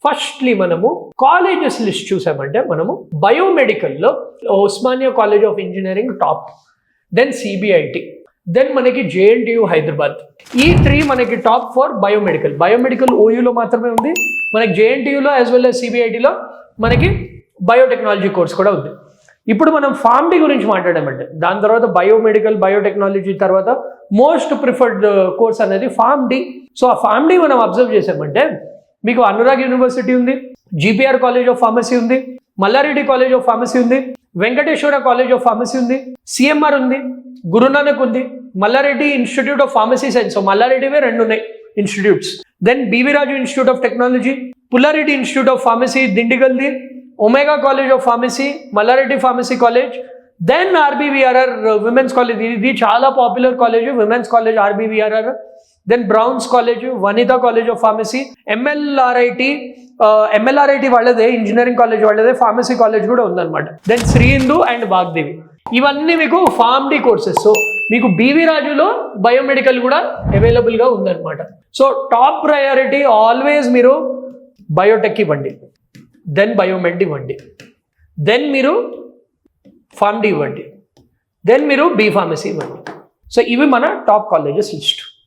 Firstly మనము colleges list చూసామంటే మనము బయోమెడికల్లో Osmania college of engineering top, then CBIT, then మనకి జేఎన్టీయు హైదరాబాద్. ఈ 3 మనకి టాప్ ఫర్ బయోమెడికల్. బయోమెడికల్ ఓయూలో మాత్రమే ఉంది, మనకి జేఎన్టీయులో యాజ్ వెల్ యాజ్ సిబిఐటిలో మనకి బయోటెక్నాలజీ కోర్స్ కూడా ఉంది. ఇప్పుడు మనం ఫార్మ్డీ గురించి మాట్లాడామంటే దాని తర్వాత బయోమెడికల్, బయోటెక్నాలజీ తర్వాత మోస్ట్ ప్రిఫర్డ్ కోర్స్ అనేది ఫార్మ్డీ. సో ఆ ఫార్మ్డీ మనం అబ్జర్వ్ చేసామంటే మీకు అనురాగ్ యూనివర్సిటీ ఉంది, జిపిఆర్ కాలేజ్ ఆఫ్ ఫార్మసీ ఉంది, మల్లారెడ్డి కాలేజ్ ఆఫ్ ఫార్మసీ ఉంది, వెంకటేశ్వర కాలేజ్ ఆఫ్ ఫార్మసీ ఉంది, సిఎంఆర్ ఉంది, గురునానక్ ఉంది, Mallareddy institute of pharmacy science. So మల్లారెడ్డివే 2 ఉన్నాయి institutes. Then BV Raju institute of technology, Pullareddy institute of pharmacy దిండిగల్ది, Omega college of pharmacy, Mallareddy pharmacy college, then RBVRR women's college. ఇది చాలా popular college, women's college RBVRR. Then Brown's college, Vanita college of pharmacy, MLRIT వాళ్ళదే, engineering college వాళ్ళదే pharmacy college కూడా ఉందన్నమాట. Then Shri Hindu and Vagdevi. ఇవన్నీ మీకు PharmD courses. So మీకు BV రాజులో బయోమెడికల్ కూడా అవైలబుల్గా ఉందన్నమాట. సో టాప్ ప్రయారిటీ ఆల్వేస్ మీరు బయోటెక్ ఇవ్వండి, దెన్ బయోమెడ్ ఇవ్వండి, దెన్ మీరు ఫార్మ్డీ ఇవ్వండి, దెన్ మీరు బీ ఫార్మసీ ఇవ్వండి. సో ఇవి మన టాప్ కాలేజెస్ లిస్ట్.